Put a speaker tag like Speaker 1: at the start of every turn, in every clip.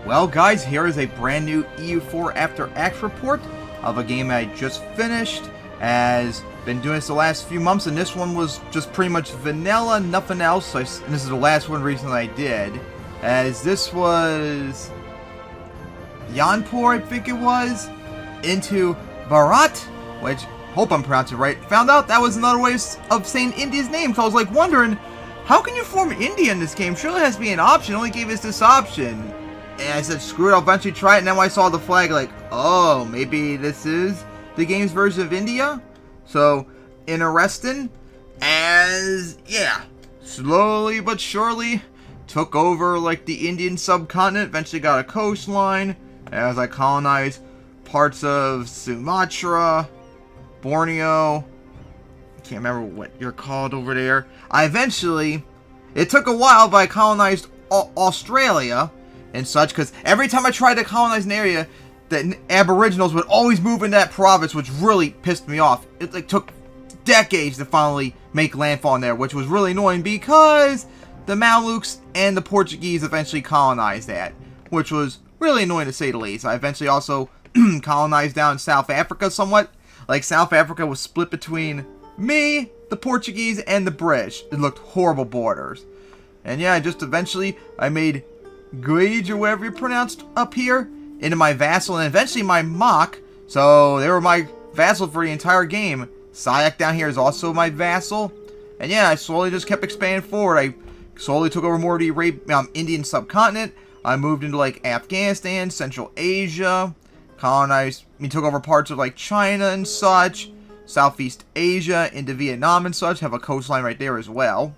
Speaker 1: Well guys, here is a brand new EU4 After Act report of a game I just finished. As been doing this the last few months, and this one was just pretty much vanilla, nothing else. And this is the last one recently I did. As this was Jaunpur, I think it was, into Bharat, which, hope I'm pronouncing it right. Found out that was another way of saying India's name, so I was like wondering, how can you form India in this game? Surely it has to be an option. It only gave us this option. And I said, screw it, I'll eventually try it. And then when I saw the flag, like, oh, maybe this is the game's version of India? So, interesting. As, yeah, slowly but surely took over, like, the Indian subcontinent. Eventually got a coastline. As I colonized parts of Sumatra, Borneo. I can't remember what you're called over there. It took a while, but I colonized Australia and such, because every time I tried to colonize an area, the Aboriginals would always move in that province, which really pissed me off. It like took decades to finally make landfall in there, which was really annoying because the Mamelukes and the Portuguese eventually colonized that, which was really annoying to say the least. I eventually also colonized down South Africa somewhat. Like, South Africa was split between me, the Portuguese, and the British. It looked horrible borders. And yeah, I made Guage, or whatever you pronounced up here, into my vassal, and eventually my mock. So they were my vassal for the entire game. Sayak down here is also my vassal. And yeah, I slowly just kept expanding forward. I slowly took over more of the Indian subcontinent. I moved into like Afghanistan, Central Asia, took over parts of like China and such, Southeast Asia, into Vietnam and such. Have a coastline right there as well.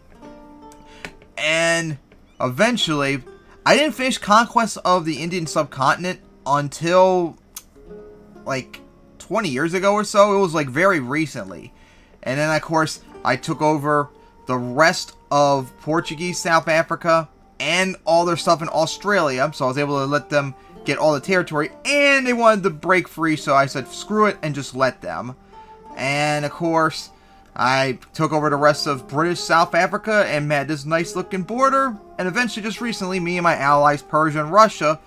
Speaker 1: And eventually, I didn't finish conquest of the Indian subcontinent until like 20 years ago or so. It was like very recently. And then of course I took over the rest of Portuguese South Africa and all their stuff in Australia. So I was able to let them get all the territory, and they wanted to break free, so I said screw it and just let them. And of course I took over the rest of British South Africa and had this nice looking border. And eventually, just recently, me and my allies, Persia and Russia,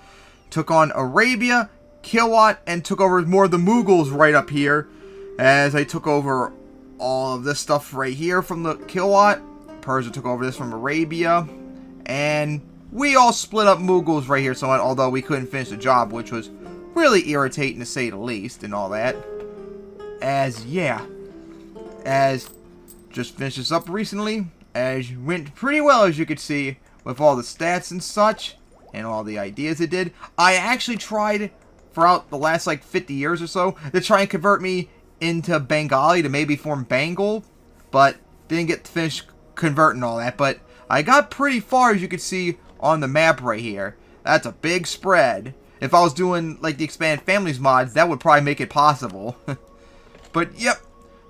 Speaker 1: took on Arabia, Kiwat, and took over more of the Mughals right up here. As I took over all of this stuff right here from the Kiwat. Persia took over this from Arabia. And we all split up Mughals right here somewhat, although we couldn't finish the job, which was really irritating to say the least and all that. As just finished this up recently, as went pretty well, as you could see, with all the stats and such, and all the ideas it did. I actually tried, throughout the last like 50 years or so, to try and convert me into Bengali to maybe form Bengal, but didn't get to finish converting all that. But I got pretty far, as you can see on the map right here. That's a big spread. If I was doing like the Expanded Families mods, that would probably make it possible. But yep.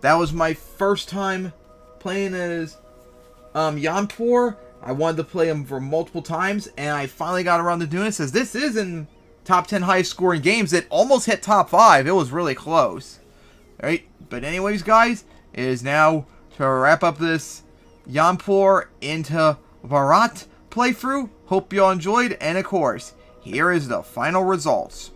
Speaker 1: That was my first time playing as Jaunpur. I wanted to play him for multiple times, and I finally got around to doing it. Says this is in top 10 highest scoring games. It almost hit top 5. It was really close. Alright, but anyways, guys, it is now to wrap up this Jaunpur into Bharat playthrough. Hope you all enjoyed, and of course, here is the final results.